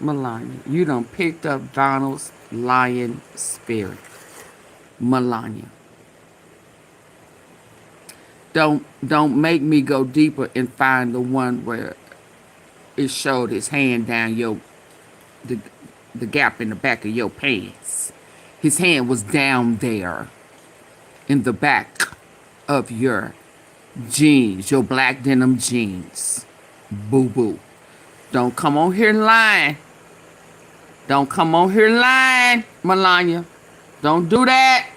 Melania, you done picked up Donald's lion spirit. Melania. Don't make me go deeper and find the one where it showed his hand down the gap in the back of your pants. His hand was down there in the back of your jeans, your black denim jeans. Boo-boo. Don't come on here lying. Don't come on here lying, Melania. Don't do that.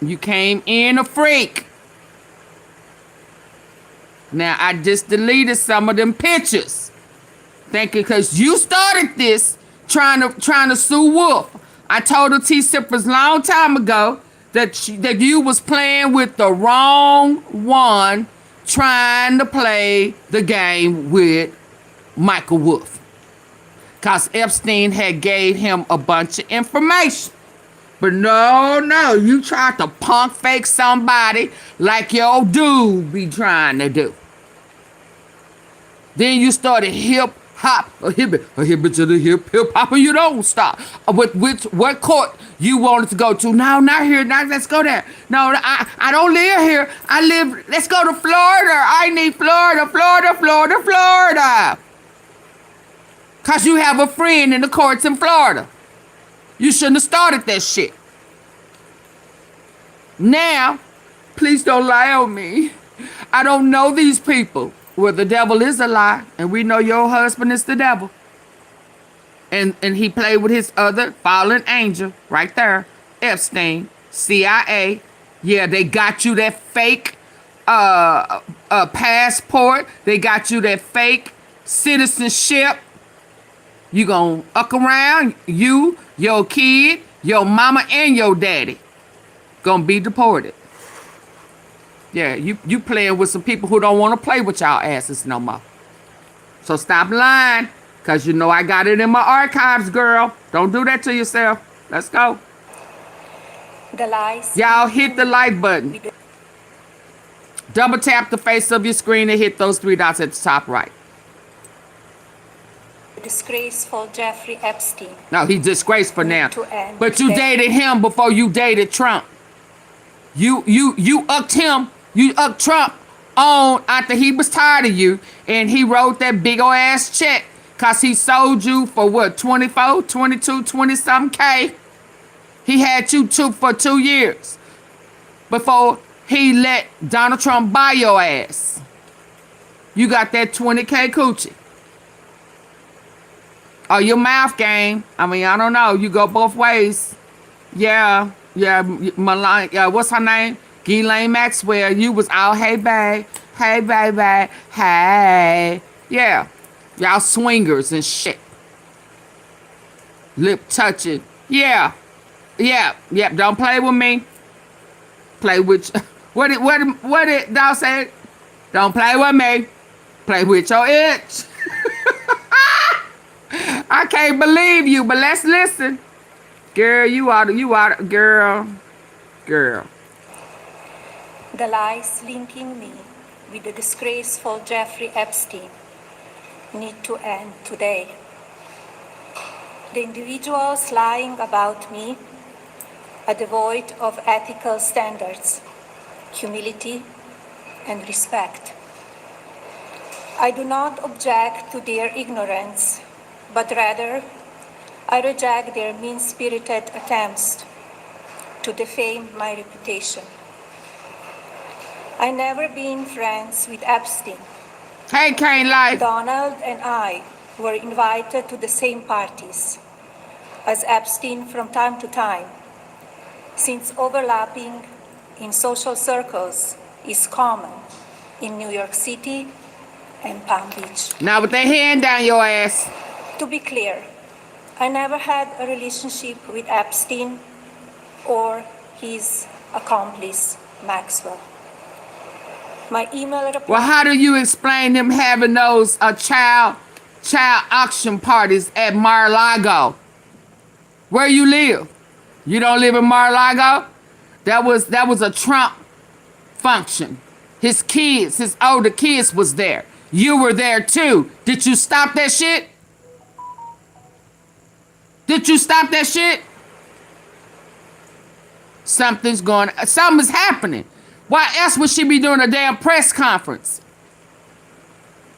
You came in a freak. Now, I just deleted some of them pictures. Thank you, because you started this trying to sue Wolf. I told her T-Sippers long time ago that you was playing with the wrong one, trying to play the game with Michael Wolf. Because Epstein had gave him a bunch of information. But no, you tried to punk fake somebody like your dude be trying to do. Then you started hip hop, a hippie to the hip hop, and you don't stop. What court you wanted to go to? No, not here. Now let's go there. No, I don't live here. Let's go to Florida. I need Florida. Cause you have a friend in the courts in Florida. You shouldn't have started that shit. Now, please don't lie on me. I don't know these people. Well, the devil is a lie, and we know your husband is the devil. And he played with his other fallen angel right there, Epstein, CIA. Yeah, they got you that fake passport. They got you that fake citizenship. You gonna uck around, you, your kid, your mama, and your daddy gonna be deported. Yeah, you playing with some people who don't want to play with y'all asses no more. So stop lying, because you know I got it in my archives, girl. Don't do that to yourself. Let's go. The lies. Y'all hit the like button. Double tap the face of your screen and hit those 3 dots at the top right. Disgraceful Jeffrey Epstein. No, he's disgraceful now. But you dated him before you dated Trump. You upped him. You upped Trump on after he was tired of you, and he wrote that big old ass check because he sold you for what, 24, 22, 20 something K. He had you for 2 years before he let Donald Trump buy your ass. You got that 20K coochie. Oh, your mouth game. I mean, I don't know. You go both ways. Yeah, Melan, what's her name? Ghislaine Maxwell. You was all, hey, babe. Hey, baby. Hey. Yeah. Y'all swingers and shit. Lip touching. Yeah. Don't play with me. Play with... What did dog say? Don't play with me. Play with your itch. I can't believe you, but let's listen. Girl, you ought to, girl. The lies linking me with the disgraceful Jeffrey Epstein need to end today. The individuals lying about me are devoid of ethical standards, humility, and respect. I do not object to their ignorance, but rather I reject their mean-spirited attempts to defame my reputation. I never been friends with Epstein. Hey, Kane Life. Donald and I were invited to the same parties as Epstein from time to time, since overlapping in social circles is common in New York City and Palm Beach. Now with their hand down your ass. To be clear, I never had a relationship with Epstein or his accomplice, Maxwell. My email report... Well, how do you explain them having those child auction parties at Mar-a-Lago? Where you live? You don't live in Mar-a-Lago? That was a Trump function. His older kids was there. You were there too. Did you stop that shit? Did you stop that shit? Something's happening. Why else would she be doing a damn press conference?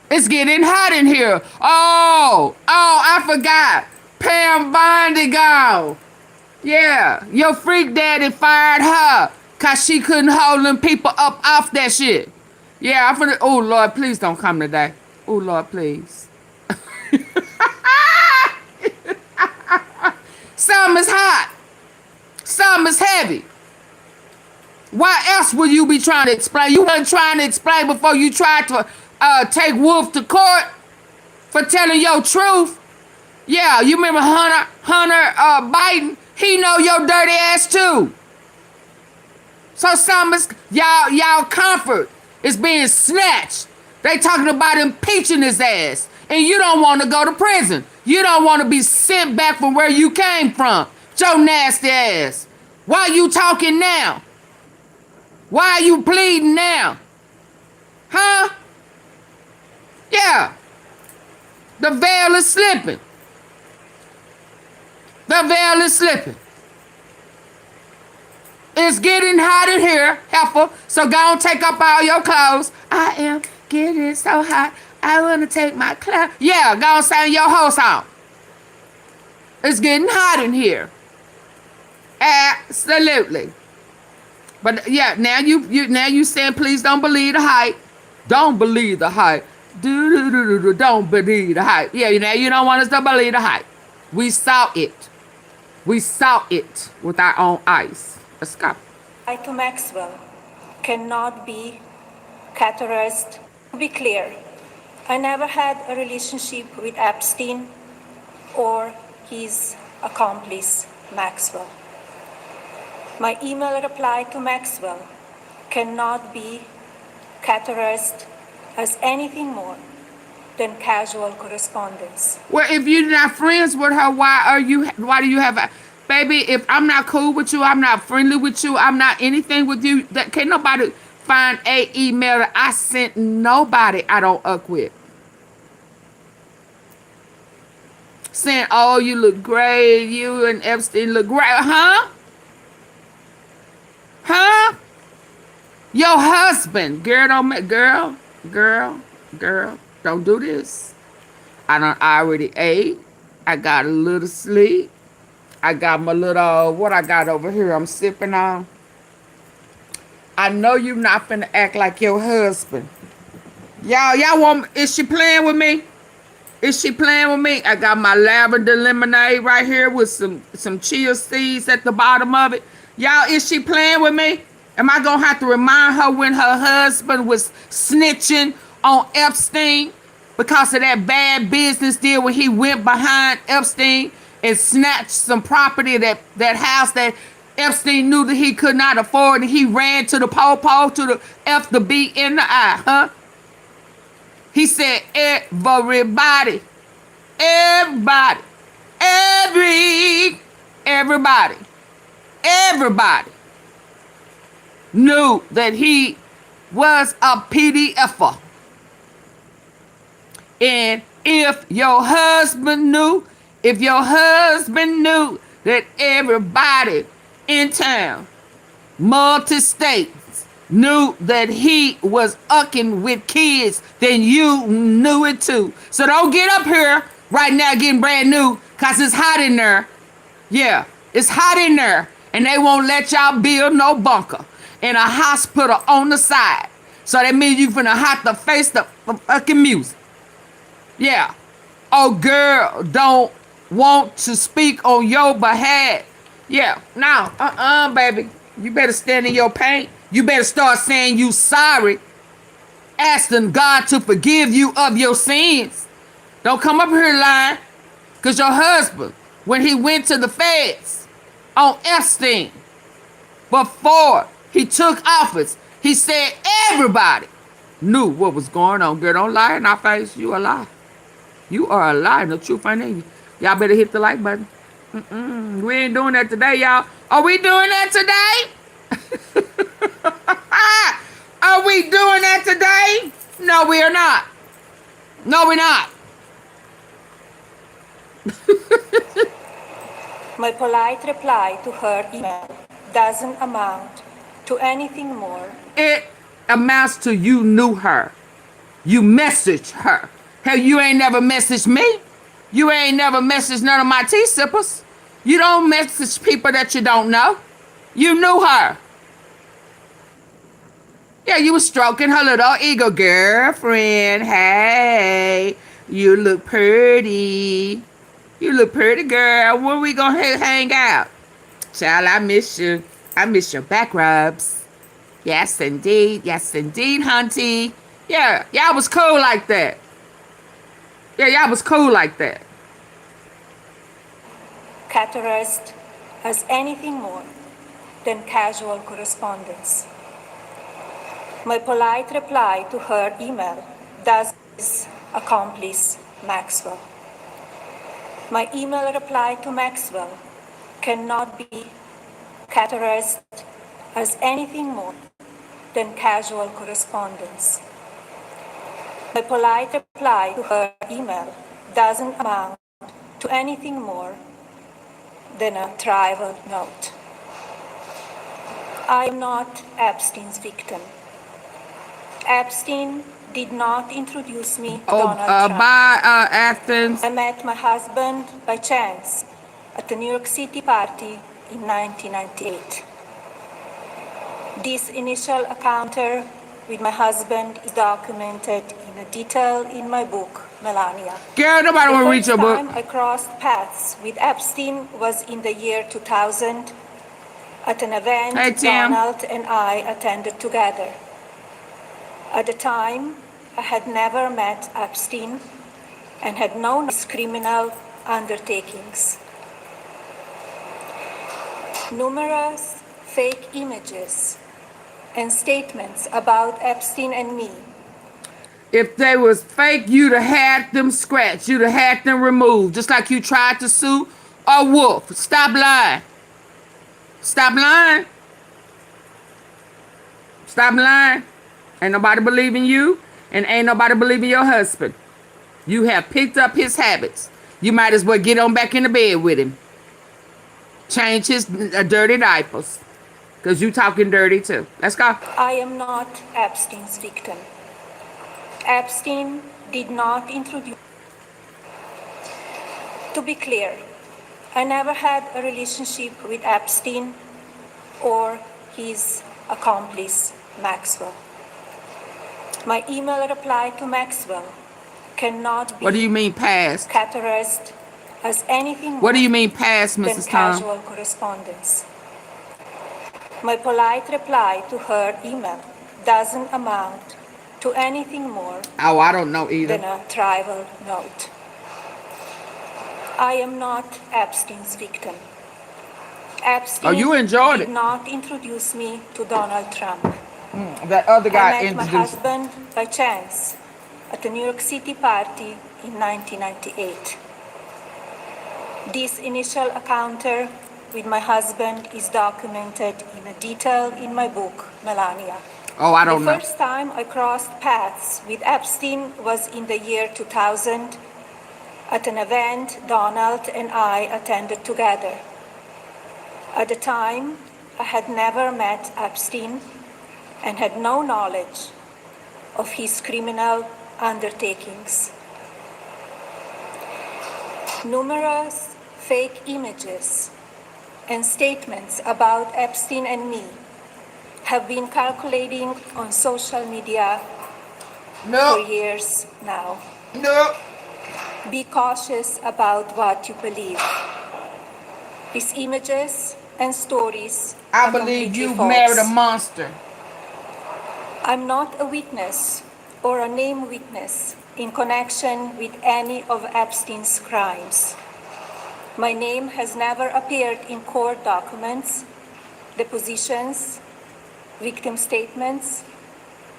It's getting hot in here. Oh, I forgot. Pam Bondi gone. Yeah, your freak daddy fired her because she couldn't hold them people up off that shit. Yeah, I'm finna, oh Lord, please don't come today. Oh Lord, please. Something is hot. Something is heavy. Why else would you be trying to explain? You weren't trying to explain before you tried to take Wolf to court for telling your truth. Yeah, you remember Hunter Biden? He know your dirty ass too. So y'all comfort is being snatched. They talking about impeaching his ass. And you don't want to go to prison. You don't want to be sent back from where you came from. Your nasty ass. Why you talking now? Why are you pleading now? Huh? Yeah. The veil is slipping. The veil is slipping. It's getting hot in here, heifer. So go and take up all your clothes. I am getting so hot. I want to take my clothes. Yeah, go and sing your whole song. It's getting hot in here. Absolutely. But yeah, now you saying please don't believe the hype. Don't believe the hype. Don't believe the hype. Yeah, now you don't want us to believe the hype. We saw it. We saw it with our own eyes. Let's go. I to Maxwell cannot be categorized. To be clear, I never had a relationship with Epstein or his accomplice, Maxwell. My email reply to Maxwell cannot be categorized as anything more than casual correspondence. Well, if you're not friends with her, why do you have a baby? If I'm not cool with you, I'm not friendly with you, I'm not anything with you, that can't nobody find a email that I sent nobody I don't uck with. Saying, oh, you look great, you and Epstein look great, huh? Huh? Your husband, girl, don't do this. I already ate. I got a little sleep. I got my little, what I got over here I'm sipping on. I know you not finna act like your husband. Y'all want, is she playing with me? Is she playing with me? I got my lavender lemonade right here with some chia seeds at the bottom of it. Y'all, is she playing with me? Am I gonna have to remind her when her husband was snitching on Epstein because of that bad business deal when he went behind Epstein and snatched some property, that house that Epstein knew that he could not afford, and he ran to the po-po, to the F the B in the I, huh? He said everybody knew that he was a PDFer. And if your husband knew that everybody in town, multi-states, knew that he was ucking with kids, then you knew it too. So don't get up here right now getting brand new, because it's hot in there. Yeah, it's hot in there. And they won't let y'all build no bunker in a hospital on the side. So that means you finna have to face the fucking music. Yeah. Oh, girl, don't want to speak on your behalf. Yeah, no, baby. You better stand in your pain. You better start saying you sorry. Asking God to forgive you of your sins. Don't come up here lying. Because your husband, when he went to the feds on Epstein, before he took office, he said everybody knew what was going on. Girl, don't lie in our face. You a lie. You are a lie. The truth ain't in you. Y'all better hit the like button. We ain't doing that today, y'all. Are we doing that today? Are we doing that today? No, we are not. No, we're not. My polite reply to her email doesn't amount to anything more. It amounts to you knew her. You messaged her. Hell, you ain't never messaged me. You ain't never messaged none of my tea sippers. You don't message people that you don't know. You knew her. Yeah, you was stroking her little ego. Girlfriend, hey, you look pretty. You look pretty, girl. When we gonna hang out? Child, I miss you. I miss your back rubs. Yes, indeed. Yes, indeed, hunty. Yeah, y'all was cool like that. Yeah, y'all was cool like that. Categorized as anything more than casual correspondence. My polite reply to her email does accomplice Maxwell. My email reply to Maxwell cannot be categorized as anything more than casual correspondence. My polite reply to her email doesn't amount to anything more than a trivial note. I am not Epstein's victim. Epstein did not introduce me to Donald Trump. Bye, Athens. I met my husband by chance at a New York City party in 1998. This initial encounter with my husband is documented in detail in my book, Melania. Girl, nobody want to read your book. The first time I crossed paths with Epstein was in the year 2000 at an event Donald and I attended together. At the time, I had never met Epstein and had known his criminal undertakings. Numerous fake images and statements about Epstein and me. If they was fake, you'd have had them scratched. You'd have had them removed. Just like you tried to sue a wolf. Stop lying. Stop lying. Stop lying. Ain't nobody believing you, and ain't nobody believing your husband. You have picked up his habits. You might as well get on back in the bed with him. Change his dirty diapers. Because you talking dirty too. Let's go. I am not Epstein's victim. Epstein did not introduce. To be clear, I never had a relationship with Epstein or his accomplice, Maxwell. My email reply to Maxwell cannot be. What do you mean past? Categorized as anything. What do you mean past, Mrs. Tom? Casual correspondence. My polite reply to her email doesn't amount to anything more. Oh, I don't know either. Than a trivial note. I am not Epstein's victim. Epstein you enjoyed it. did not introduce me to Donald Trump. That other guy I met my introduced. husband by chance at a New York City party in 1998. This initial encounter with my husband is documented in detail in my book, Melania. Oh, I don't know. The first time I crossed paths with Epstein was in the year 2000 at an event Donald and I attended together. At the time, I had never met Epstein and had no knowledge of his criminal undertakings. Numerous fake images and statements about Epstein and me have been circulating on social media for years now. No. Be cautious about what you believe. These images and stories I are believe completely you false. married a monster. I'm not a witness or a named witness in connection with any of Epstein's crimes. My name has never appeared in court documents, depositions, victim statements,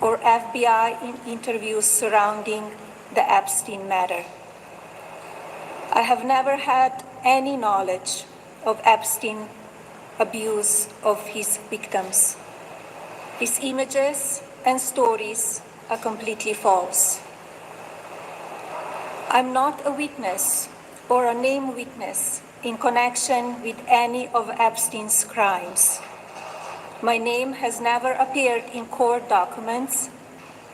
or FBI interviews surrounding the Epstein matter. I have never had any knowledge of Epstein abuse of his victims. His images and stories are completely false. I'm not a witness or a named witness in connection with any of Epstein's crimes. My name has never appeared in court documents,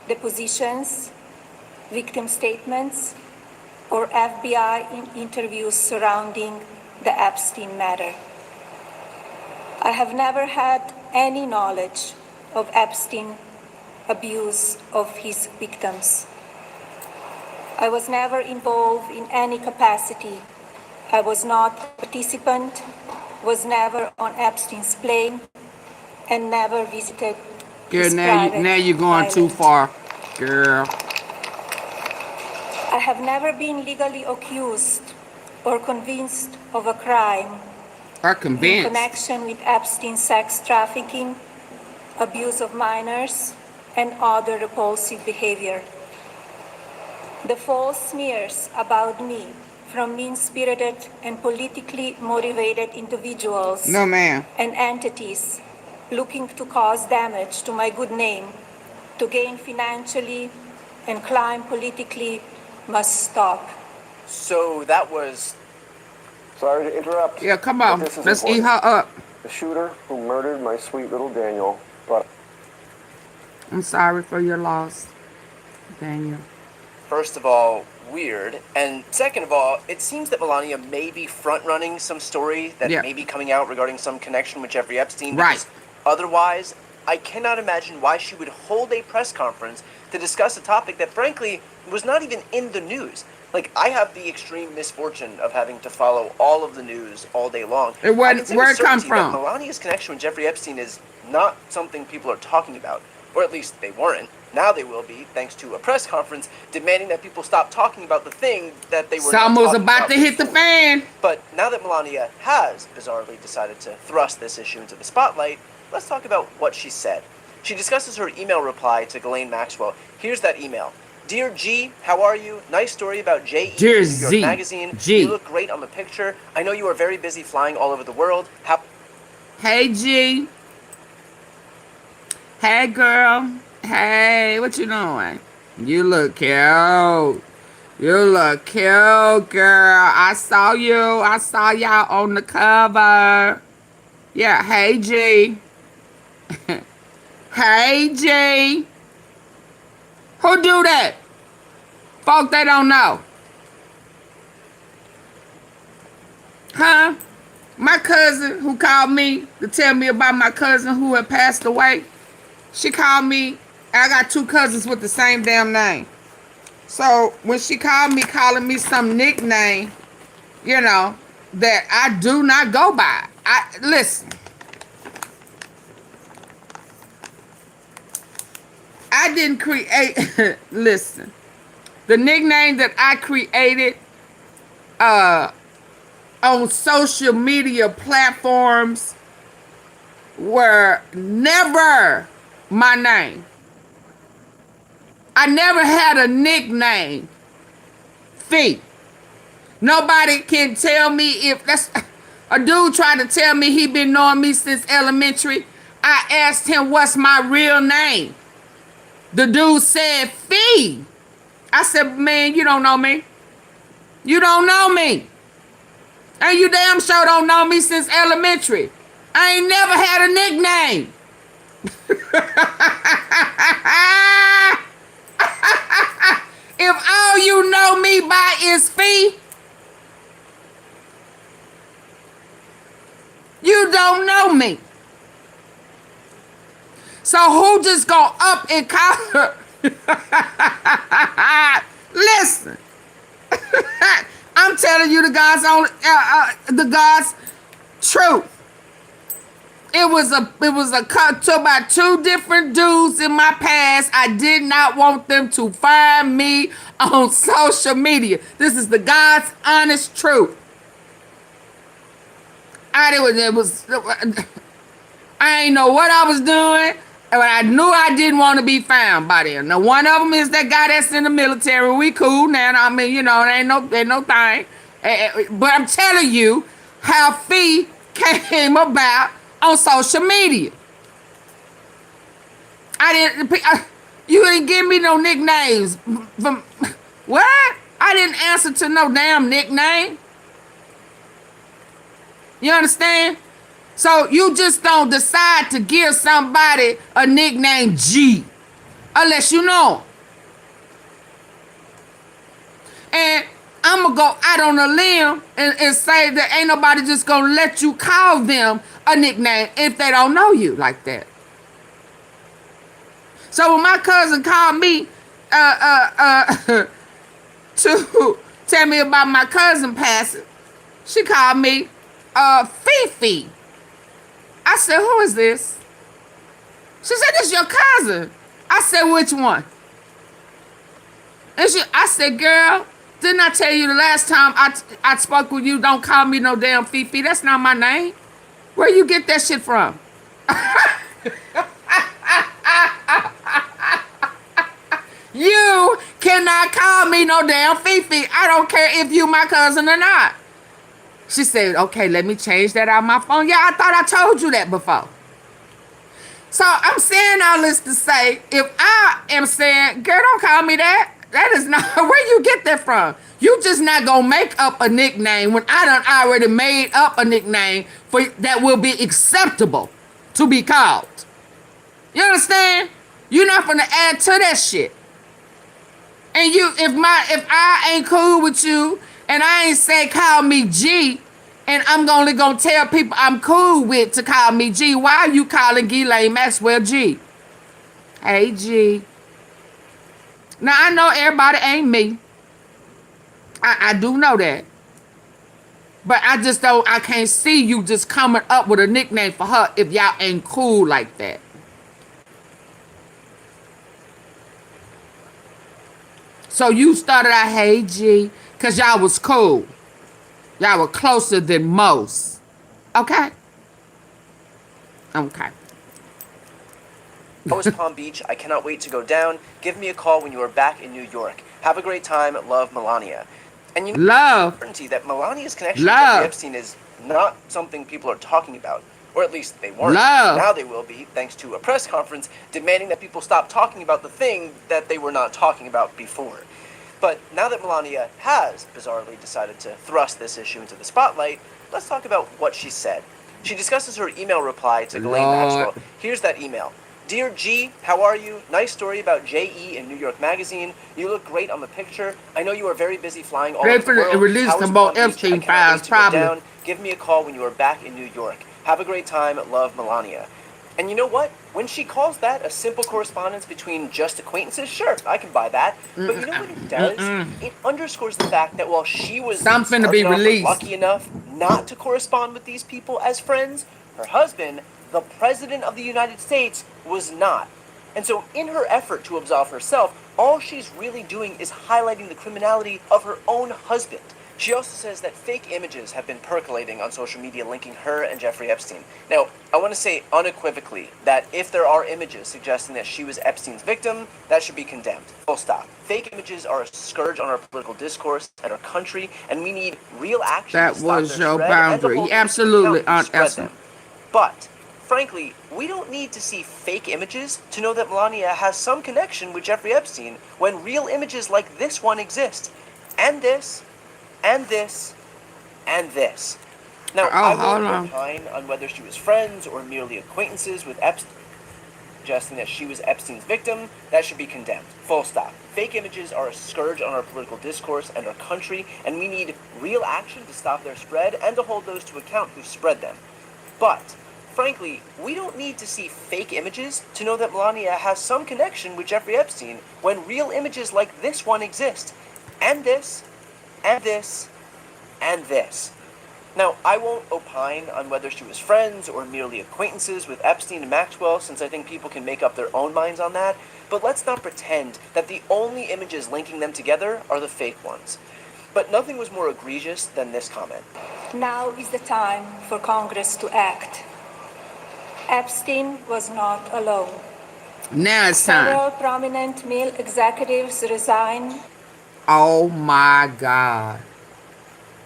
depositions, victim statements, or FBI interviews surrounding the Epstein matter. I have never had any knowledge of Epstein abuse of his victims. I was never involved in any capacity. I was not a participant, was never on Epstein's plane, and never visited Girl, his now private you're going too island. far, girl. I have never been legally accused or convinced of a crime Or in convinced. connection with Epstein's sex trafficking, abuse of minors, and other repulsive behavior. The false smears about me from mean-spirited and politically motivated individuals No, ma'am. and entities looking to cause damage to my good name, to gain financially and climb politically, must stop. So that was Sorry to interrupt. Yeah, come but on. this is Let's eat important. her up. The shooter who murdered my sweet little Daniel, but I'm sorry for your loss, Daniel. first of all weird, and second of all, it seems that Melania may be front-running some story that Yeah. may be coming out regarding some connection with Jeffrey Epstein. Right. Because otherwise, I cannot imagine why she would hold a press conference to discuss a topic that, frankly, was not even in the news. Like, I have the extreme misfortune of having to follow all of the news all day long. And where- I can say where with it come certainty that from? Melania's connection with Jeffrey Epstein is not something people are talking about, or at least they weren't. Now they will be, thanks to a press conference demanding that people stop talking about the thing that they were not Something was talking about to hit the before. fan. But now that Melania has bizarrely decided to thrust this issue into the spotlight, let's talk about what she said. She discusses her email reply to Ghislaine Maxwell. Here's that email. Dear G, how are you? Nice story about J.E. Dear New York Z, Magazine. G. You look great on the picture. I know you are very busy flying all over the world. Hey, G. Hey, girl. Hey, what you doing? You look cute. You look cute, girl. I saw you. I saw y'all on the cover. Yeah, hey, G. Hey, G. Who do that? Folk, they don't know. Huh? My cousin who called me to tell me about my cousin who had passed away, she called me. I got two cousins with the same damn name. So when she called me, calling me some nickname, you know, that I do not go by. Listen. I didn't create, listen. The nickname that I created on social media platforms were never my name. I never had a nickname. Fee. Nobody can tell me if that's a dude tried to tell me he been knowing me since elementary. I asked him what's my real name. The dude said Fee. I said, man, you don't know me. You don't know me. And you damn sure don't know me since elementary. I ain't never had a nickname. If all you know me by is Fee, you don't know me. So who just gonna up and call her? Listen, I'm telling you the God's only, the God's truth. It was a cut to about two different dudes in my past. I did not want them to find me on social media. This is the God's honest truth. I ain't know what I was doing, but I knew I didn't want to be found by them. Now, one of them is that guy that's in the military. We cool now. I mean, you know, ain't no thing. But I'm telling you how Fee came about on social media. You didn't give me no nicknames. What? I didn't answer to no damn nickname. You understand? So you just don't decide to give somebody a nickname G unless you know 'em. And I'm going to go out on a limb and say that ain't nobody just going to let you call them a nickname if they don't know you like that. So when my cousin called me to tell me about my cousin passing, she called me Fifi. I said, who is this? She said, this your cousin. I said, which one? And I said, girl, didn't I tell you the last time I spoke with you, don't call me no damn Fifi. That's not my name. Where you get that shit from? You cannot call me no damn Fifi. I don't care if you my cousin or not. She said, okay, let me change that on my phone. Yeah, I thought I told you that before. So I'm saying all this to say, if I am saying, girl, don't call me that. That is not, where you get that from? You just not gonna make up a nickname when I done already made up a nickname for that will be acceptable to be called. You understand? You're not gonna add to that shit. And if I ain't cool with you and I ain't say call me G, and I'm only gonna tell people I'm cool with to call me G, why are you calling Ghislaine Maxwell G? Hey G. Now I know everybody ain't me. I do know that. But I can't see you just coming up with a nickname for her if y'all ain't cool like that. So you started out, hey G, because y'all was cool. Y'all were closer than most. Okay? Okay. That was Palm Beach. I cannot wait to go down. Give me a call when you are back in New York. Have a great time. Love, Melania. And you know, Love. certainty that Melania's connection to Jeffrey Epstein is not something people are talking about. Or at least they weren't. Love. Now they will be, thanks to a press conference demanding that people stop talking about the thing that they were not talking about before. But now that Melania has bizarrely decided to thrust this issue into the spotlight, let's talk about what she said. She discusses her email reply to Ghislaine Maxwell. Here's that email. Dear G, how are you? Nice story about J.E. in New York Magazine. You look great on the picture. I know you are very busy flying all over the world. Release How was them both Palm Beach? Epstein I cannot files, wait to go probably. down. Give me a call when you are back in New York. Have a great time. Love, Melania. And you know what? When she calls that a simple correspondence between just acquaintances, sure, I can buy that. But you know what it does? It underscores the fact that while she was Something to be released. lucky enough not to correspond with these people as friends, her husband, the President of the United States, was not. And so in her effort to absolve herself, all she's really doing is highlighting the criminality of her own husband. She also says that fake images have been percolating on social media linking her and Jeffrey Epstein. Now, I want to say unequivocally that if there are images suggesting that she was Epstein's victim, that should be condemned. Full stop. Fake images are a scourge on our political discourse and our country, and we need real action That to stop was their your spread boundary. and to hold Absolutely, those who spread Aunt them. But frankly, we don't need to see fake images to know that Melania has some connection with Jeffrey Epstein when real images like this one exist. And this, and this, and this. Now, I won't opine on whether she was friends or merely acquaintances with Epstein, suggesting that she was Epstein's victim. That should be condemned. Full stop. Fake images are a scourge on our political discourse and our country, and we need real action to stop their spread and to hold those to account who spread them. But frankly, we don't need to see fake images to know that Melania has some connection with Jeffrey Epstein when real images like this one exist. And this, and this, and this. Now, I won't opine on whether she was friends or merely acquaintances with Epstein and Maxwell, since I think people can make up their own minds on that, but let's not pretend that the only images linking them together are the fake ones. But nothing was more egregious than this comment. Now is the time for Congress to act. Epstein was not alone. Now it's time. Several prominent male executives resigned. Oh my God.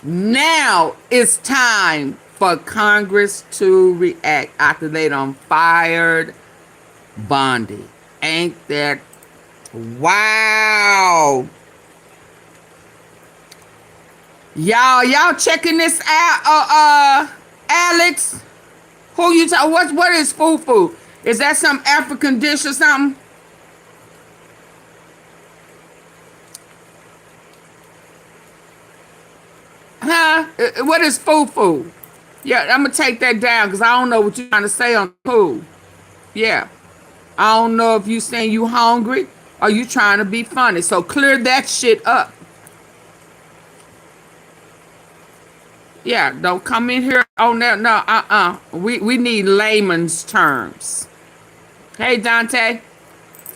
Now it's time for Congress to react after they done fired Bondi. Ain't that wow? Y'all checking this out? Alex? Who you talk? What is fufu? Is that some African dish or something? Huh? What is fufu? Yeah, I'm gonna take that down because I don't know what you're trying to say on food. Yeah, I don't know if you saying you hungry or you trying to be funny. So clear that shit up. Yeah, don't come in here on that. No, We need layman's terms. Hey, Dante.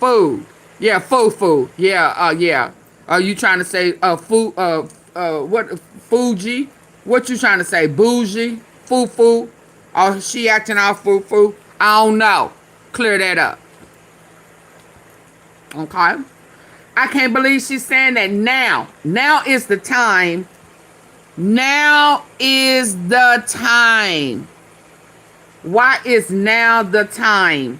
Food. Yeah, fufu. Yeah. Are you trying to say food? What? Fuji? What you trying to say? Bougie? Fufu? Or she acting all fufu? I don't know. Clear that up. Okay. I can't believe she's saying that now. Now is the time. Now is the time. Why is now the time?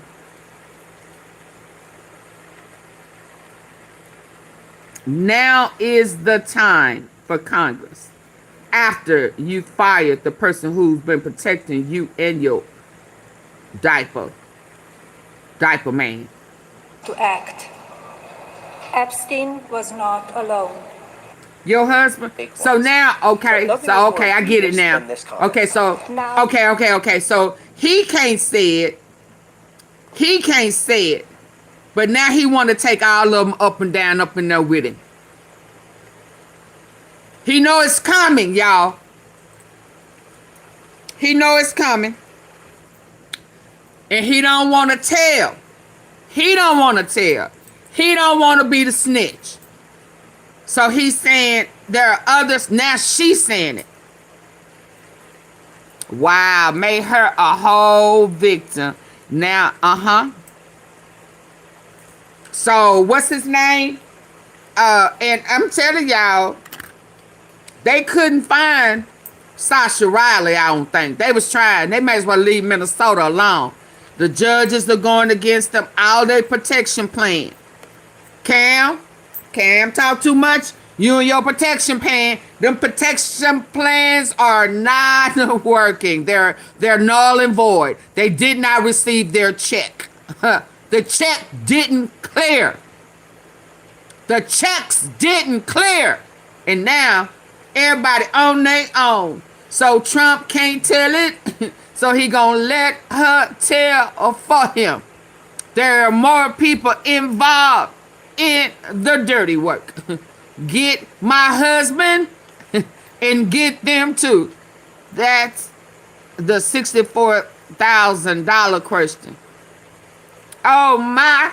Now is the time for Congress. After you fired the person who's been protecting you and your diaper man. To act. Epstein was not alone. Your husband. So now, okay. So okay, I get it now. Okay, so okay. So he can't say it. He can't say it. But now he want to take all of them up and down, up in there with him. He know it's coming, y'all. He know it's coming. And he don't want to tell. He don't want to tell. He don't want to be the snitch. So he's saying there are others. Now she's saying it. Wow, made her a whole victim. Now, So what's his name? And I'm telling y'all, they couldn't find Sasha Riley, I don't think. They was trying. They may as well leave Minnesota alone. The judges are going against them. All their protection plan. Cam, talk too much. You and your protection plan. Them protection plans are not working. They're null and void. They did not receive their check. The check didn't clear. The checks didn't clear. And now, everybody on their own. So Trump can't tell it. So he gonna let her tell for him. There are more people involved in the dirty work. Get my husband and get them too. That's the $64,000 question. Oh my.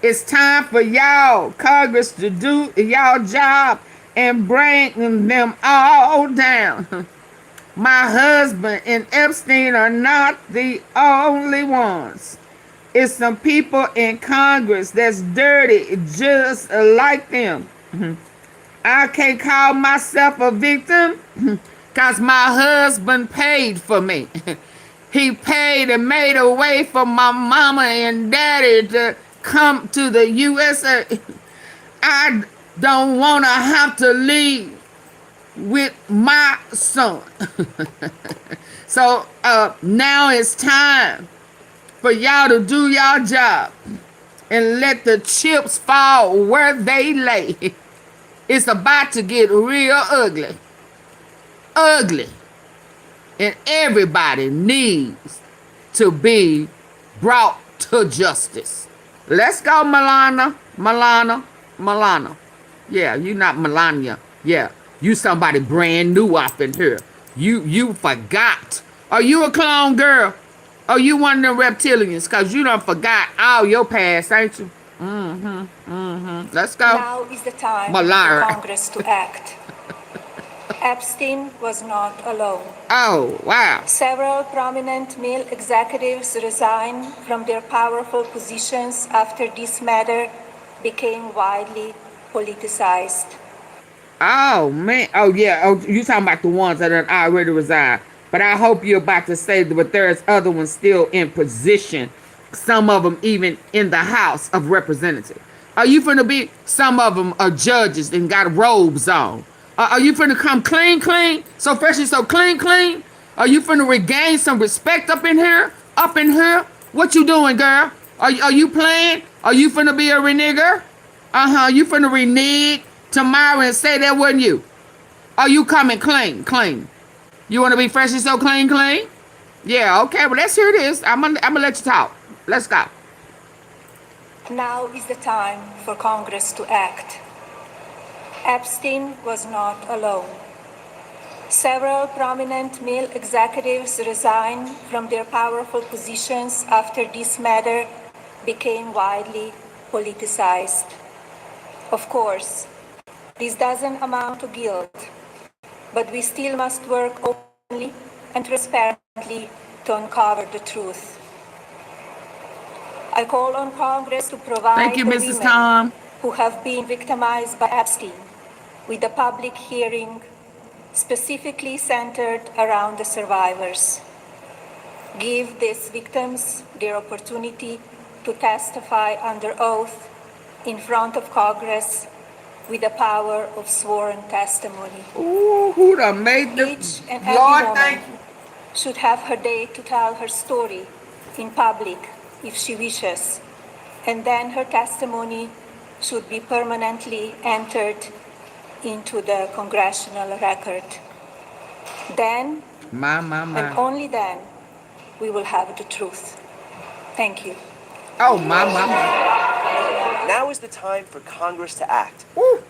It's time for y'all, Congress, to do y'all job and bring them all down. My husband and Epstein are not the only ones. It's some people in Congress that's dirty just like them. I can't call myself a victim because my husband paid for me. He paid and made a way for my mama and daddy to come to the USA. I don't want to have to leave with my son. So now it's time for y'all to do y'all job and let the chips fall where they lay. It's about to get real ugly. Ugly. And everybody needs to be brought to justice. Let's go, Milana. Yeah, you not Melania. Yeah, you somebody brand new up in here. You forgot. Are you a clone girl? Are you one of them reptilians? Because you done forgot all your past, ain't you? Let's go. Now is the time Malari. for Congress to act. Epstein was not alone. Oh, wow. Several prominent male executives resigned from their powerful positions after this matter became widely politicized. Oh, man. Oh, yeah. Oh, you talking about the ones that are already resigned. But I hope you're about to say that there's other ones still in position. Some of them even in the House of Representatives. Are you finna be? Some of them are judges and got robes on. Are you finna come clean, clean? So fresh and so clean, clean? Are you finna regain some respect up in here? Up in here? What you doing, girl? Are you playing? Are you finna be a renegger? Uh-huh, you finna renege tomorrow and say that wasn't you? Are you coming clean, clean? You wanna be fresh and so clean, clean? Yeah, okay, well, let's hear this. I'm gonna let you talk. Let's go. Now is the time for Congress to act. Epstein was not alone. Several prominent male executives resigned from their powerful positions after this matter became widely politicized. Of course, this doesn't amount to guilt, but we still must work openly and transparently to uncover the truth. I call on Congress to provide Thank you, the Mrs. women Tom. who have been victimized by Epstein with a public hearing specifically centered around the survivors. Give these victims their opportunity to testify under oath in front of Congress with the power of sworn testimony. Ooh, who done made the Each and every Lord? woman Thank you. should have her day to tell her story in public if she wishes, and then her testimony should be permanently entered into the congressional record. Then, and My. only then, we will have the truth. Thank you. Oh, my. Now is the time for Congress to act. Ooh.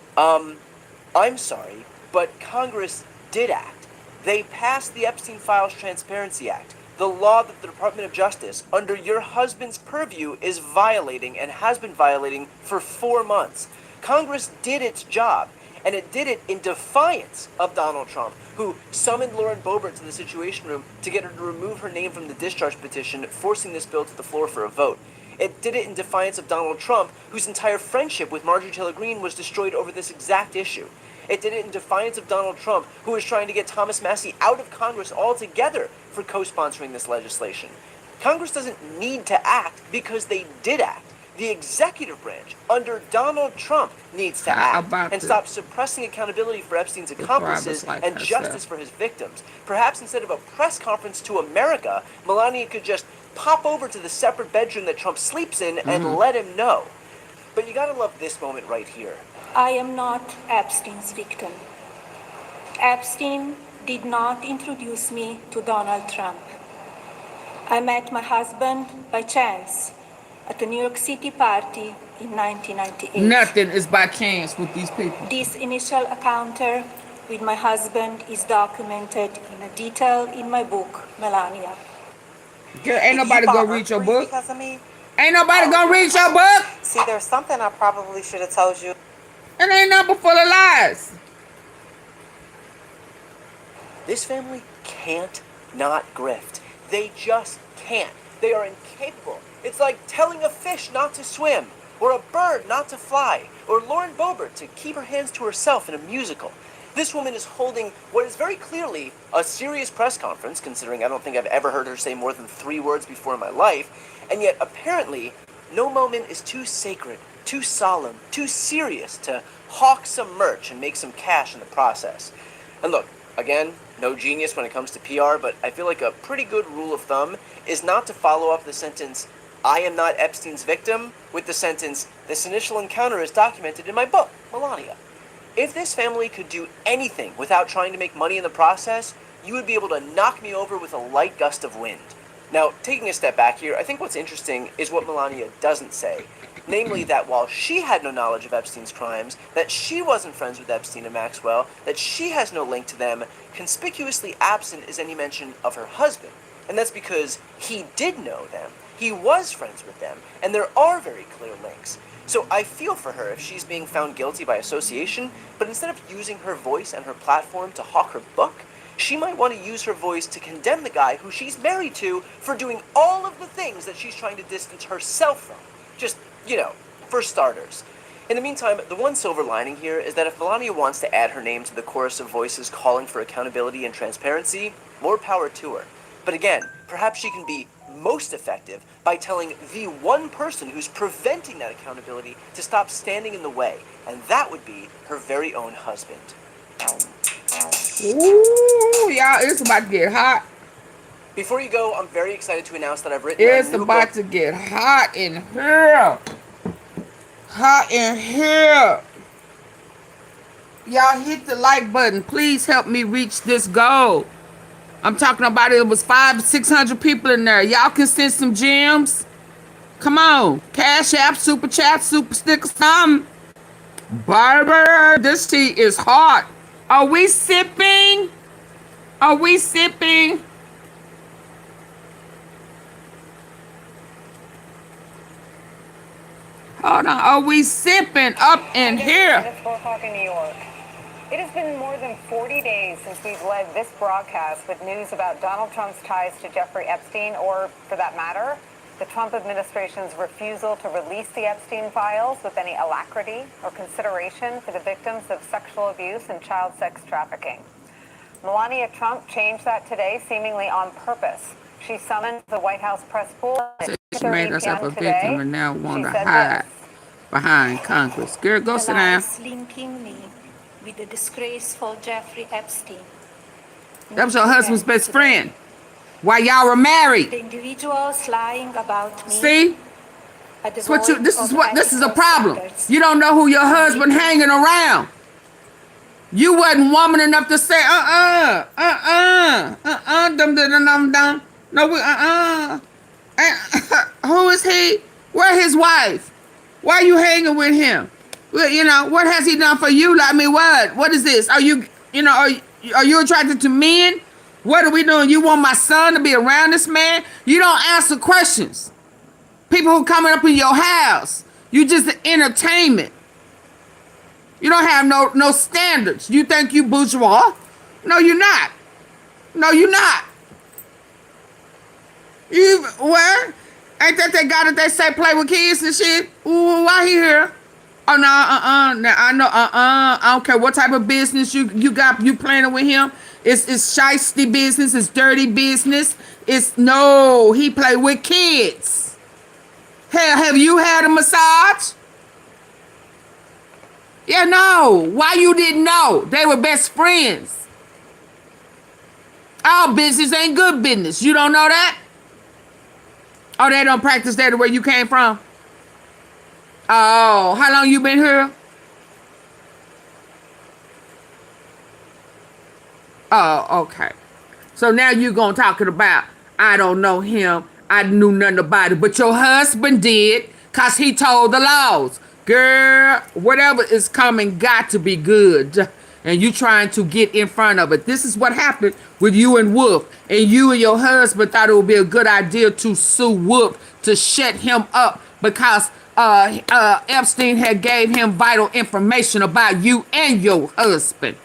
I'm sorry, but Congress did act. They passed the Epstein Files Transparency Act, the law that the Department of Justice, under your husband's purview, is violating and has been violating for 4 months. Congress did its job, and it did it in defiance of Donald Trump, who summoned Lauren Boebert to the Situation Room to get her to remove her name from the discharge petition, forcing this bill to the floor for a vote. It did it in defiance of Donald Trump, whose entire friendship with Marjorie Taylor Greene was destroyed over this exact issue. It did it in defiance of Donald Trump, who was trying to get Thomas Massie out of Congress altogether for co-sponsoring this legislation. Congress doesn't need to act because they did act. The executive branch, under Donald Trump, needs to act and stop suppressing accountability for Epstein's accomplices and justice for his victims. Perhaps instead of a press conference to America, Melania could just pop over to the separate bedroom that Trump sleeps in and let him know. But you gotta love this moment right here. I am not Epstein's victim. Epstein did not introduce me to Donald Trump. I met my husband by chance at a New York City party in 1998. Nothing is by chance with these people. This initial encounter with my husband is documented in detail in my book, Melania. Girl, ain't nobody gonna read your book. Because of me? Ain't nobody gonna read your book. See, there's something I probably should have told you. And ain't number full of lies. This family can't not grift. They just can't. They are incapable. It's like telling a fish not to swim, or a bird not to fly, or Lauren Boebert to keep her hands to herself in a musical. This woman is holding what is very clearly a serious press conference, considering I don't think I've ever heard her say more than 3 words before in my life, and yet apparently no moment is too sacred, too solemn, too serious to hawk some merch and make some cash in the process. And look, again, no genius when it comes to PR, but I feel like a pretty good rule of thumb is not to follow up the sentence, "I am not Epstein's victim," with the sentence, "This initial encounter is documented in my book, Melania." If this family could do anything without trying to make money in the process, you would be able to knock me over with a light gust of wind. Now, taking a step back here, I think what's interesting is what Melania doesn't say. Namely that while she had no knowledge of Epstein's crimes, that she wasn't friends with Epstein and Maxwell, that she has no link to them, conspicuously absent is any mention of her husband. And that's because he did know them, he was friends with them, and there are very clear links. So I feel for her if she's being found guilty by association, but instead of using her voice and her platform to hawk her book, she might want to use her voice to condemn the guy who she's married to for doing all of the things that she's trying to distance herself from. Just, for starters. In the meantime, the one silver lining here is that if Melania wants to add her name to the chorus of voices calling for accountability and transparency, more power to her. But again, perhaps she can be most effective by telling the one person who's preventing that accountability to stop standing in the way, and that would be her very own husband. Ooh, y'all, it's about to get hot. Before you go, I'm very excited to announce that I've written a It's new about book. to get hot in here. Hot in here. Y'all hit the like button. Please help me reach this goal. I'm talking about it was 500-600 people in there. Y'all can send some gems. Come on. Cash App, Super Chat, Super Sticker, something. Barber, this tea is hot. Are we sipping? Are we sipping? Hold on. Are we sipping up in here? It's 4 o'clock in New York. It has been more than 40 days since we've led this broadcast with news about Donald Trump's ties to Jeffrey Epstein, or for that matter, the Trump administration's refusal to release the Epstein files with any alacrity or consideration for the victims of sexual abuse and child sex trafficking. Melania Trump changed that today, seemingly on purpose. She summoned the White House press pool at She made 2:30 herself p.m. a today. victim and now want to She said hide this. behind Congress. Girl, go The sit down. lies linking me with the disgraceful Jeffrey Epstein. That was your husband's best friend. While y'all were married. The individuals lying about me. See? are This is devoid of this is a ethical problem. standards. You don't know who your husband hanging around. You wasn't woman enough to say, dum. No, who is he? Where his wife? Why are you hanging with him? Well, you know, what has he done for you? I mean, what? What is this? Are you attracted to men? What are we doing? You want my son to be around this man? You don't answer questions. People who coming up in your house, you just entertainment. You don't have no standards. You think you bourgeois? No, you're not. No, you're not. You what? Ain't that guy that they say play with kids and shit? Ooh, why he here? Oh no, Now I know, I don't care what type of business you got. You planning with him? It's shiesty business. It's dirty business. He play with kids. Hell, have you had a massage? Yeah, no. Why you didn't know? They were best friends. All business ain't good business. You don't know that? Oh, they don't practice that where you came from? Oh, how long you been here? Oh, okay. So now you gonna talking about, I don't know him, I knew nothing about it, but your husband did, cause he told the laws. Girl, whatever is coming got to be good. And you trying to get in front of it. This is what happened with you and Wolf. And you and your husband thought it would be a good idea to sue Wolf to shut him up because Epstein had gave him vital information about you and your husband.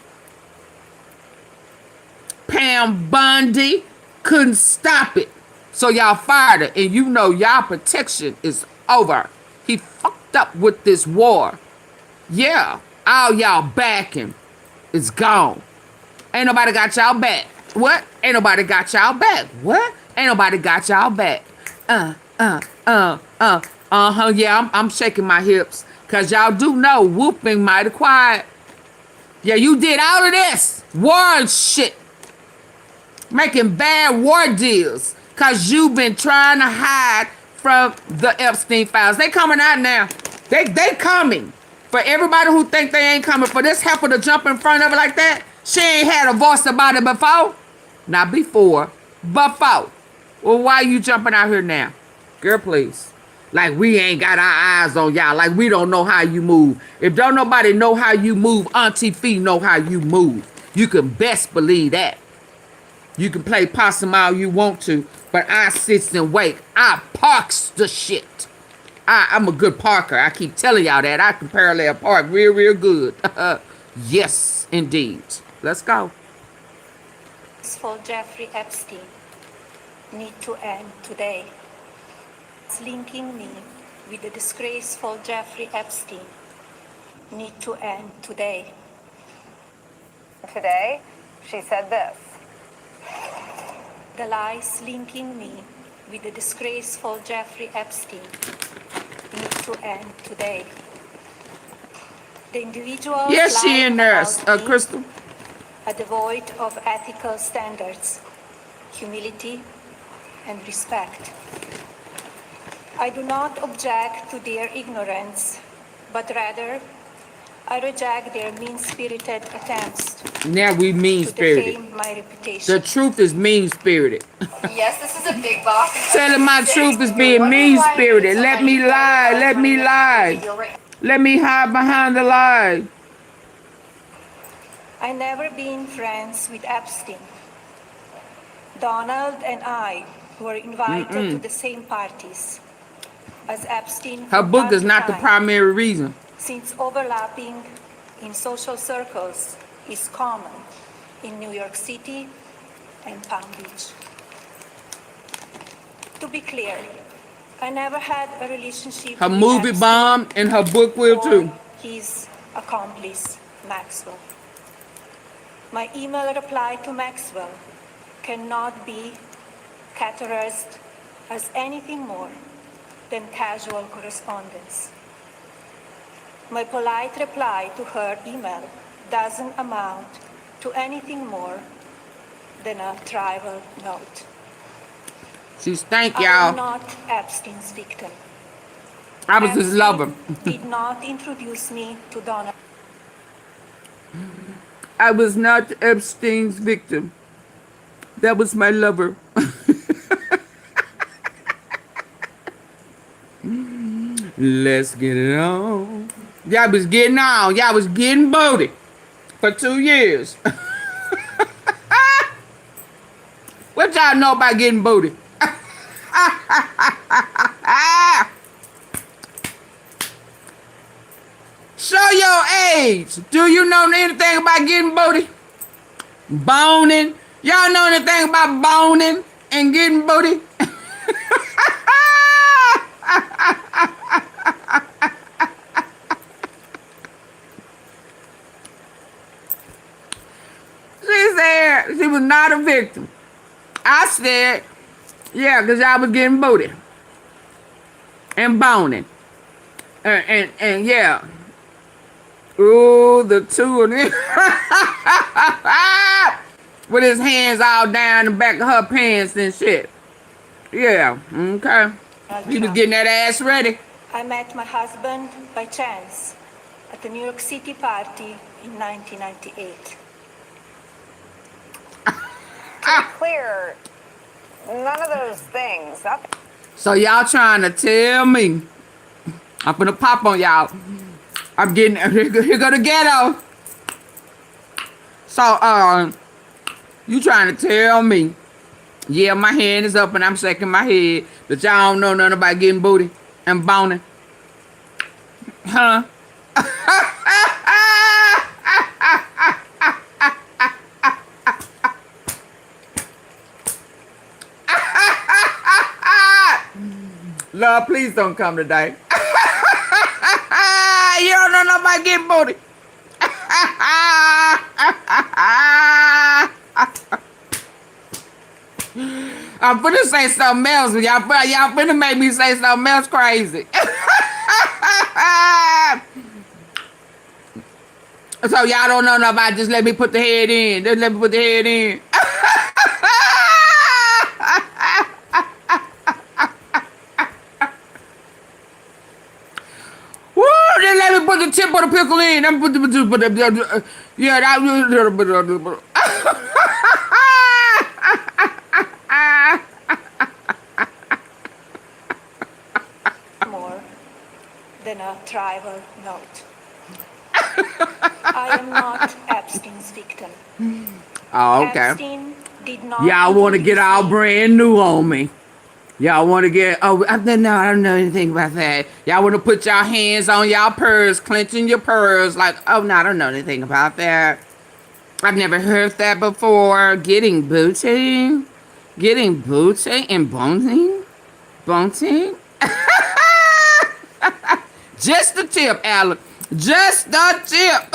Pam Bundy couldn't stop it. So y'all fired her. And you know y'all protection is over. He fucked up with this war. Yeah. All y'all backing is gone. Ain't nobody got y'all back. What? Ain't nobody got y'all back. What? Ain't nobody got y'all back. Yeah, I'm shaking my hips. Cause y'all do know whooping mighty quiet. Yeah, you did all of this. War and shit. Making bad war deals. Cause you've been trying to hide from the Epstein files. They coming out now. They coming. For everybody who think they ain't coming, for this heifer to jump in front of it like that, she ain't had a voice about it before. Not before, before. Well, why you jumping out here now? Girl, please. Like we ain't got our eyes on y'all. Like we don't know how you move. If don't nobody know how you move, Auntie Fee know how you move. You can best believe that. You can play possum all you want to, but I sits and wait. I parks the shit. I'm a good parker. I keep telling y'all that. I can parallel park real good. Yes, indeed. Let's go. For Jeffrey Epstein need to end today. It's linking me with the disgraceful Jeffrey Epstein need to end today. Today, she said this. The lies linking me with the disgraceful Jeffrey Epstein need to end today. The individuals Yes, she lying in there, about me Crystal. are devoid of ethical standards, humility, and respect. I do not object to their ignorance, but rather I reject their mean-spirited attempts Now we to mean-spirited. defame my The reputation. truth is mean-spirited. Yes, this is a big box. Telling my truth is being mean-spirited. Let me lie. Let me lie. Let me hide behind the lie. I never been friends with Epstein. Donald and I were invited to the same parties as Epstein. Her from book time is to not the time, primary reason. since overlapping in social circles is common in New York City and Palm Beach. To be clear, I never had a relationship Her with movie Epstein bombed and her book will or too. his accomplice, Maxwell. My email reply to Maxwell cannot be categorized as anything more than casual correspondence. My polite reply to her email doesn't amount to anything more than a trivial note. She stank, I am y'all. not Epstein's victim. I was his Epstein lover. did not introduce me to Donald. I was not Epstein's victim. That was my lover. Let's get it on. Y'all was getting on. Y'all was getting booty for 2 years. What y'all know about getting booty? Show your age. Do you know anything about getting booty? Boning. Y'all know anything about boning and getting booty? She said she was not a victim. I said, yeah, because y'all was getting booty and boning. And yeah. Ooh, the two of them. With his hands all down the back of her pants and shit. Yeah, okay. He was getting that ass ready. I met my husband by chance at a New York City party in 1998. To be clear, none of those things. So y'all trying to tell me, I'm gonna pop on y'all. I'm getting, here go the ghetto. So, you trying to tell me, yeah, my hand is up and I'm shaking my head, but y'all don't know nothing about getting booty and boning? Huh? Lord, please don't come today. You don't know nothing about getting booty. I'm finna say something else, but y'all finna make me say something else crazy. So y'all don't know nothing about just let me put the head in. Just let me put the head in. Woo! Then let me put the tip of the pickle in. Let me put the yeah, that. More than a trivial note. I am not Epstein's victim. Oh, okay. Epstein did not. Y'all want to get all introduce me. brand new on me. Y'all want to get, oh, I don't know anything about that. Y'all want to put y'all hands on y'all purse, clenching your purse, like, oh, no, I don't know anything about that. I've never heard that before. Getting booty and boning. Just the tip, Alan. Just the tip.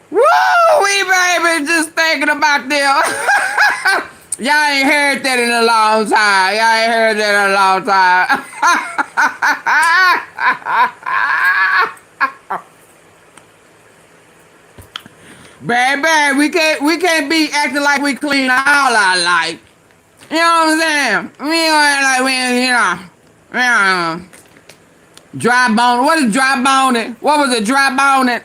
Woo, we baby, just thinking about them. Y'all ain't heard that in a long time. Y'all ain't heard that in a long time. Baby, we can't be acting like we clean all our life. You know what I'm saying? We ain't gonna act like we, dry bone. What is dry boning? What was it, dry boning?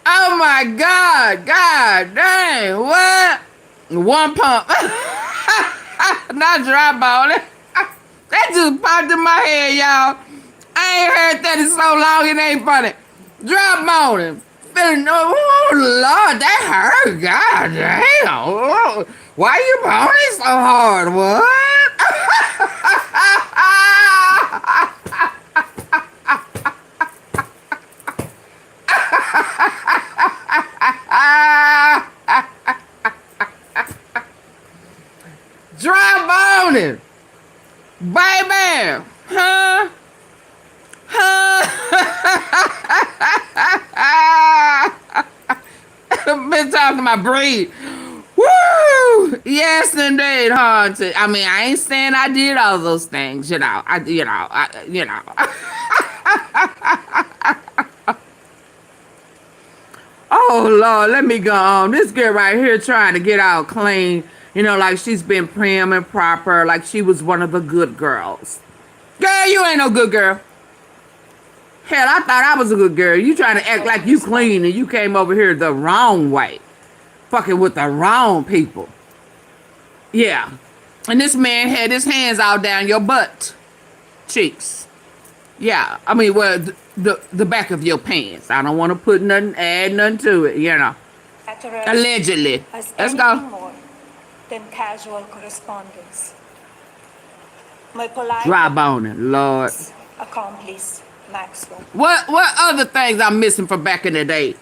Oh my God, God dang, what? One pump. Not dry boning. That just popped in my head, y'all. I ain't heard that in so long, it ain't funny. Dry boning. Feeling, oh Lord, that hurt. God damn. Oh, why you boning so hard? What? Dry boning. Baby. Huh? Been talking about breed. Woo! Yes, indeed, haunted. I mean, I ain't saying I did all those things, you know. Oh Lord, let me go on. This girl right here trying to get out clean, you know, like she's been prim and proper, like she was one of the good girls. Girl, you ain't no good girl. Hell, I thought I was a good girl. You trying to act like you clean and you came over here the wrong way. Fucking with the wrong people. Yeah. And this man had his hands all down your butt cheeks. Yeah. I mean, well, the back of your pants. I don't want to put nothing, add nothing to it, you know. Allegedly. Let's go. More than casual correspondence. My polite Dry boning, Lord. accomplice, Maxwell. What other things I'm missing from back in the day?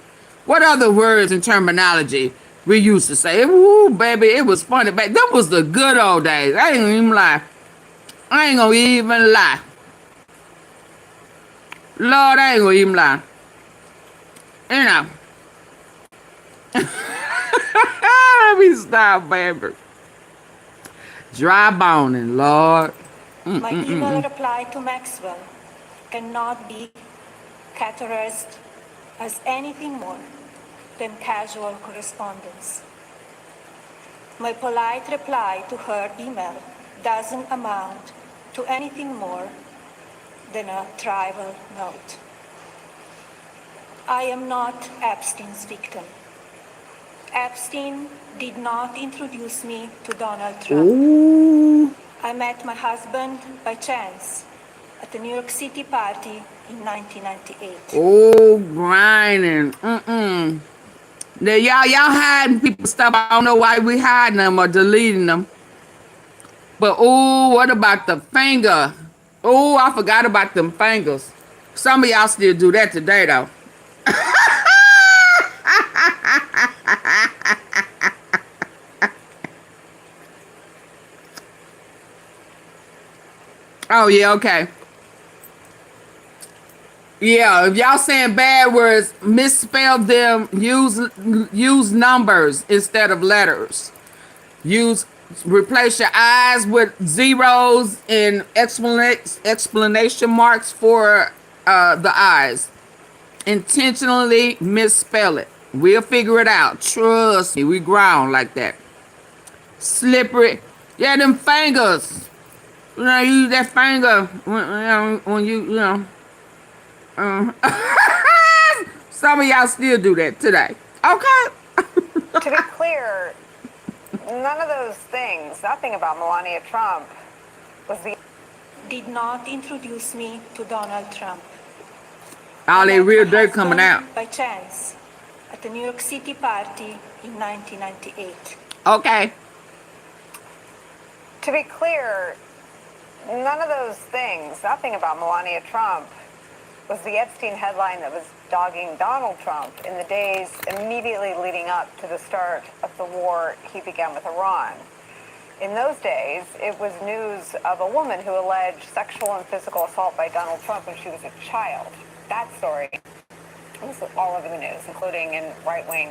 What other words and terminology we used to say? Ooh, baby, it was funny back. That was the good old days. I ain't gonna even lie. I ain't gonna even lie. Lord, I ain't gonna even lie. You know. Let me stop, baby. Dry boning, Lord. My email reply to Maxwell cannot be categorized as anything more than casual correspondence. My polite reply to her email doesn't amount to anything more than a trivial note. I am not Epstein's victim. Epstein did not introduce me to Donald Trump. Ooh. I met my husband by chance at a New York City party in 1998. Oh, grinding. Now, y'all hiding people stuff. I don't know why we hiding them or deleting them. But, ooh, what about the finger? Ooh, I forgot about them fingers. Some of y'all still do that today, though. Oh, yeah, okay. Yeah, if y'all saying bad words, misspell them, use numbers instead of letters. Replace your I's with zeros and explanation marks for the I's. Intentionally misspell it. We'll figure it out. Trust me, we ground like that. Slippery. Yeah, them fingers. You know, use that finger when you know. Some of y'all still do that today. Okay. To be clear, none of those things, nothing about Melania Trump was the... Did not introduce me to Donald Trump. All I that met real my dirt coming husband out. by chance at the New York City party in 1998. Okay. To be clear, none of those things, nothing about Melania Trump was the Epstein headline that was dogging Donald Trump in the days immediately leading up to the start of the war he began with Iran. In those days, it was news of a woman who alleged sexual and physical assault by Donald Trump when she was a child. That story was all over the news, including in right-wing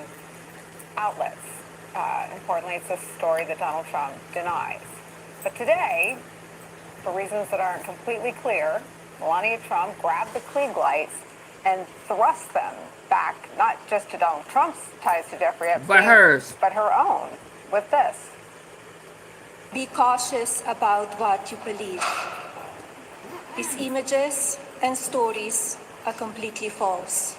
outlets. Importantly, it's a story that Donald Trump denies. But today, for reasons that aren't completely clear, Melania Trump grabbed the Klieg lights and thrust them back, not just to Donald Trump's ties to Jeffrey Epstein, But hers. but her own, with this. Be cautious about what you believe. These images and stories are completely false.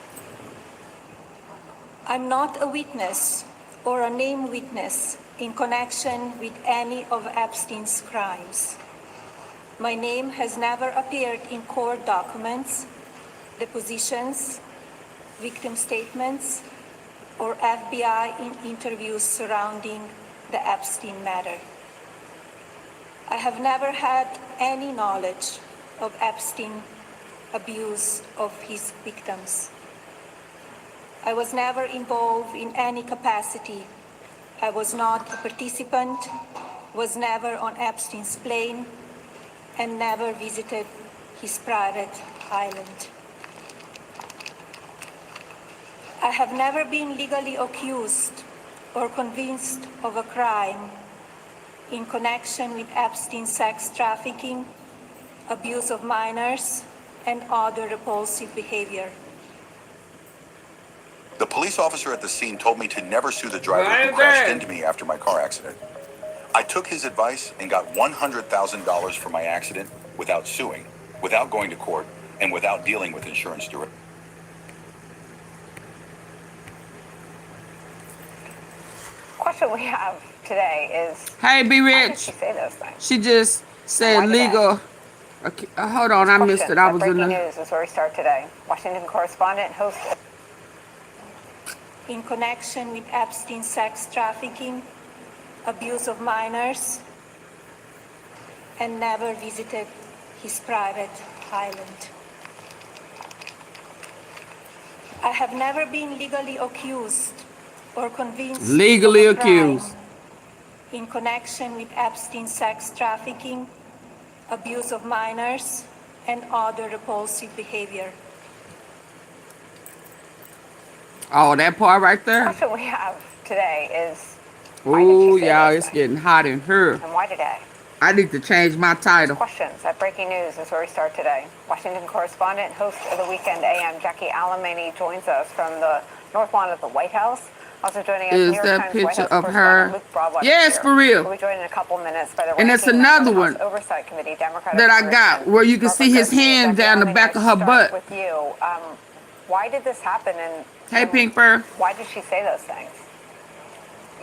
I'm not a witness or a named witness in connection with any of Epstein's crimes. My name has never appeared in court documents, depositions, victim statements, or FBI interviews surrounding the Epstein matter. I have never had any knowledge of Epstein abuse of his victims. I was never involved in any capacity. I was not a participant, was never on Epstein's plane, and never visited his private island. I have never been legally accused or convinced of a crime in connection with Epstein's sex trafficking, abuse of minors, and other repulsive behavior. The police officer at the scene told me to never sue the driver Right who crashed there. into me after my car accident. I took his advice and got $100,000 for my accident without suing, without going to court, and without dealing with insurance direct. Question we have today is, Hey, Be why did Rich. she say those things? She just said Why did legal. Okay, hold on, I missed it. I was in Breaking the. news is where we start today. Washington correspondent and host. In connection with Epstein's sex trafficking, abuse of minors, and never visited his private island. I have never been legally accused or convinced Legally of a crime accused. in connection with Epstein's sex trafficking, abuse of minors, and other repulsive behavior. Oh, that part right there. Question we have today is, why did Ooh, she say y'all, those it's things? getting hot in here. And why today? I need to change my title. Questions at Breaking News is where we start today. Washington correspondent and host of the Weekend AM, Jackie Alamany, joins us from the North Lawn of the White House. Also joining us, Is New York that Times White picture House of correspondent her? Luke Bravo. Yes, for real. We'll be joined in a couple minutes by the And it's ranking member of another the House one Oversight Committee, Democratic that I Congressman got where you can Mark see his Garcia. hand Jackie down the Alamany, back of I'll her start butt. With you, why did this happen, and Hey, Pink Fur. why did she say those things?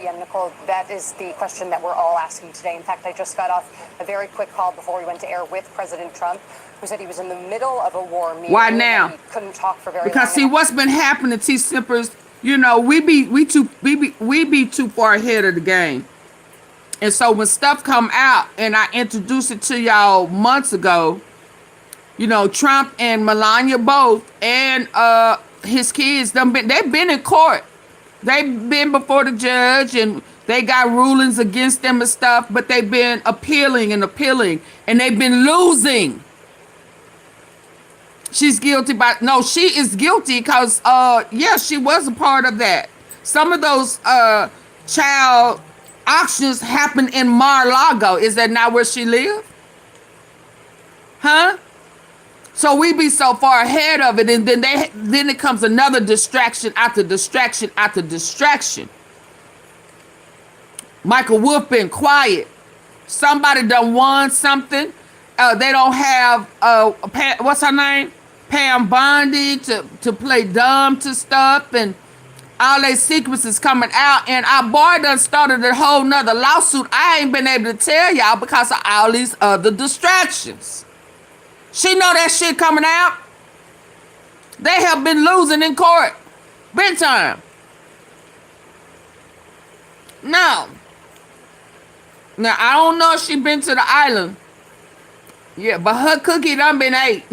Yeah, Nicole, that is the question that we're all asking today. In fact, I just got off a very quick call before we went to air with President Trump, who said he was in the middle of a war meeting. Why and now? He couldn't talk for very Because long. see, what's been happening, T Simpers, you know, we be too far ahead of the game. And so when stuff come out and I introduced it to y'all months ago, you know, Trump and Melania both and his kids, they've been in court. They've been before the judge and they got rulings against them and stuff, but they've been appealing and they've been losing. She's guilty no, she is guilty because yeah, she was a part of that. Some of those child auctions happened in Mar-a-Lago. Is that not where she lived? Huh? So we be so far ahead of it, and then it comes another distraction after distraction after distraction. Michael Wolff been quiet. Somebody done won something. They don't have what's her name? Pam Bondi to play dumb to stuff, and all their secrets is coming out. And our boy done started a whole nother lawsuit. I ain't been able to tell y'all because of all these other distractions. She know that shit coming out. They have been losing in court. Big time. No. Now, I don't know if she been to the island. Yeah, but her cookie done been ate.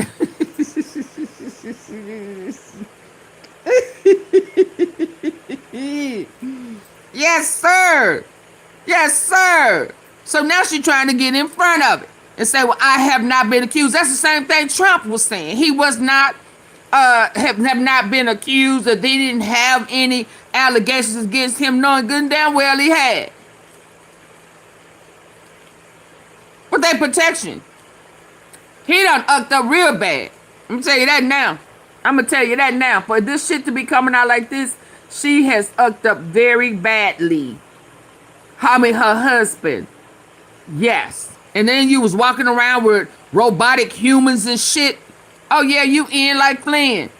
Yes, sir. Yes, sir. So now she's trying to get in front of it and say, well, I have not been accused. That's the same thing Trump was saying. He was not, have not been accused, or they didn't have any allegations against him, knowing good and damn well he had. But they protection. He done ucked up real bad. I'm gonna tell you that now. I'm gonna tell you that now. For this shit to be coming out like this, she has ucked up very badly. I mean, her husband. Yes. And then you was walking around with robotic humans and shit. Oh yeah, you in like Flynn.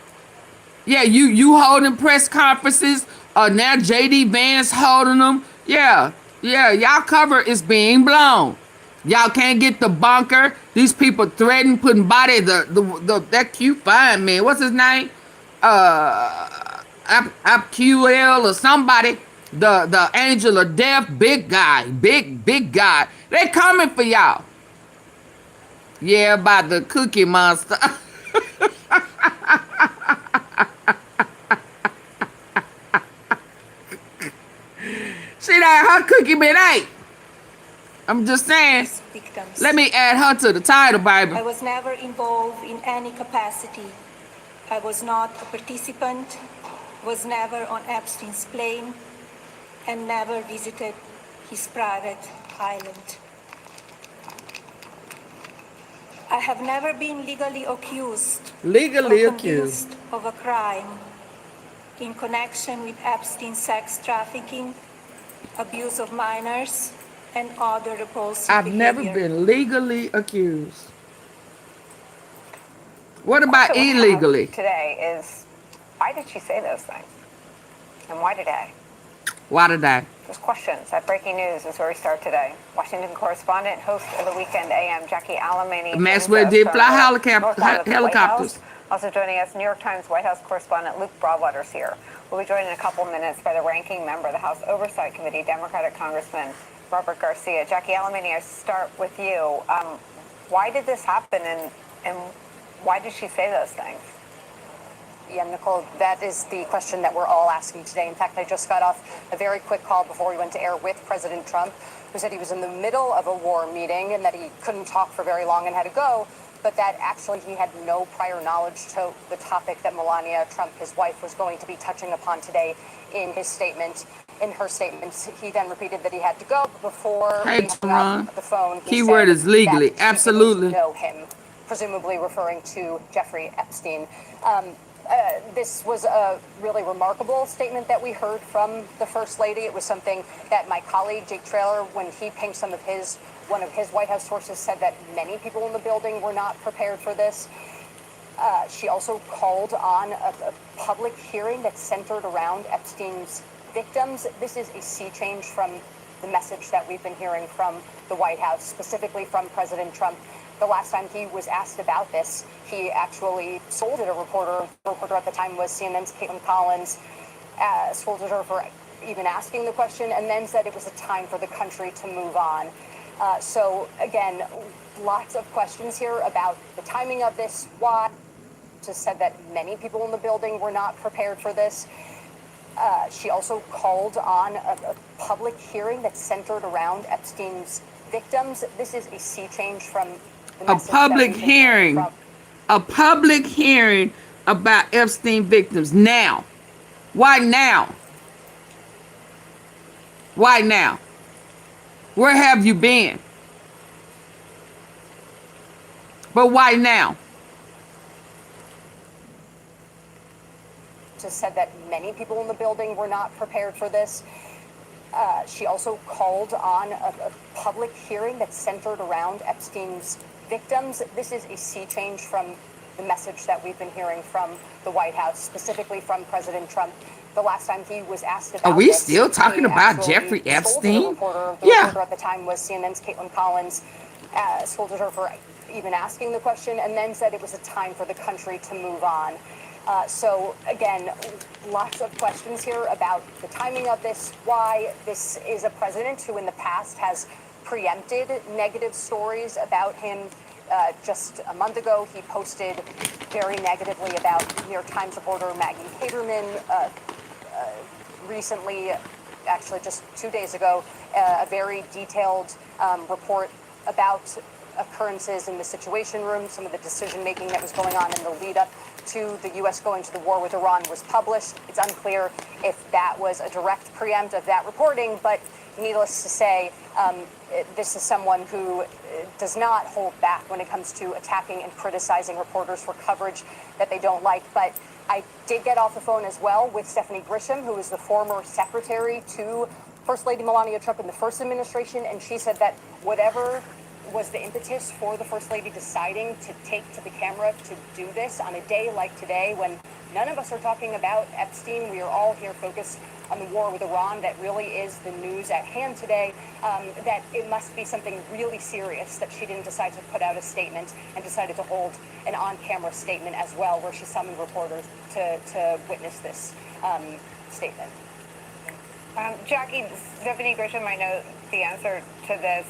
Yeah, you holding press conferences. Now JD Vance holding them. Yeah, y'all cover is being blown. Y'all can't get the bunker. These people threaten putting body that cute fine man. What's his name? QL or somebody. The angel of death, big guy, big guy. They coming for y'all. Yeah, by the Cookie Monster. She like her cookie been ate. I'm just saying. Victims. Let me add her to the title, baby. I was never involved in any capacity. I was not a participant, was never on Epstein's plane, and never visited his private island. I have never been legally accused. Legally or accused. convicted of a crime in connection with Epstein's sex trafficking, abuse of minors, and other repulsive I've behavior. never been legally accused. What about So what we have illegally? today is, why did she say those things? And why today? Why did I? There's questions at Breaking News is where we start today. Washington correspondent, host of the Weekend AM, Jackie Alamany. Maxwell did fly helicopters. Also joining us, New York Times White House correspondent Luke Broadwater's here. We'll be joined in a couple minutes by the ranking member of the House Oversight Committee, Democratic Congressman Robert Garcia. Jackie Alamany, I start with you. Why did this happen, and why did she say those things? Yeah, Nicole, that is the question that we're all asking today. In fact, I just got off a very quick call before we went to air with President Trump, who said he was in the middle of a war meeting and that he couldn't talk for very long and had to go, but that actually he had no prior knowledge to the topic that Melania Trump, his wife, was going to be touching upon today in his statement. In her statement, he then repeated that he had to go, but before we hung up the phone, he keyword said is legally, that absolutely. She didn't know him, presumably referring to Jeffrey Epstein. This was a really remarkable statement that we heard from the First Lady. It was something that my colleague, Jake Traylor, when he pinged one of his White House sources, said that many people in the building were not prepared for this. She also called on a public hearing that centered around Epstein's victims. This is a sea change from the message that we've been hearing from the White House, specifically from President Trump. The last time he was asked about this, he actually scolded a reporter. The reporter at the time was CNN's Caitlin Collins, scolded her for even asking the question, and then said it was a time for the country to move on. So again, lots of questions here about the timing of this, why. Just said that many people in the building were not prepared for this. She also called on a public hearing that centered around Epstein's victims. This is a sea change from the A public hearing. A public hearing about Epstein victims. Now. Why now? Why now? Where have you been? But why now? Just said that many people in the building were not prepared for this. She also called on a public hearing that centered around Epstein's victims. This is a sea change from the message that we've been hearing from the White House, specifically from President Trump. The last time he was asked about Are we this, still talking he about actually Jeffrey scolded Epstein? The reporter at the time was CNN's Caitlin Collins, scolded her for even asking the question, and then said it was a time for the country to move on. So again, lots of questions here about the timing of this, why this is a president who in the past has preempted negative stories about him just a month ago, he posted very negatively about New York Times reporter Maggie Haberman. Recently, actually just 2 days ago, a very detailed report about occurrences in the Situation Room, some of the decision-making that was going on in the lead-up to the U.S. going to the war with Iran was published. It's unclear if that was a direct preempt of that reporting, but needless to say, this is someone who does not hold back when it comes to attacking and criticizing reporters for coverage that they don't like. But I did get off the phone as well with Stephanie Grisham, who is the former secretary to First Lady Melania Trump in the first administration, and she said that whatever was the impetus for the First Lady deciding to take to the camera to do this on a day like today when none of us are talking about Epstein. We are all here focused on the war with Iran. That really is the news at hand today, that it must be something really serious that she didn't decide to put out a statement and decided to hold an on-camera statement as well, where she summoned reporters to witness this statement. Jackie, Stephanie Grisham might know the answer to this.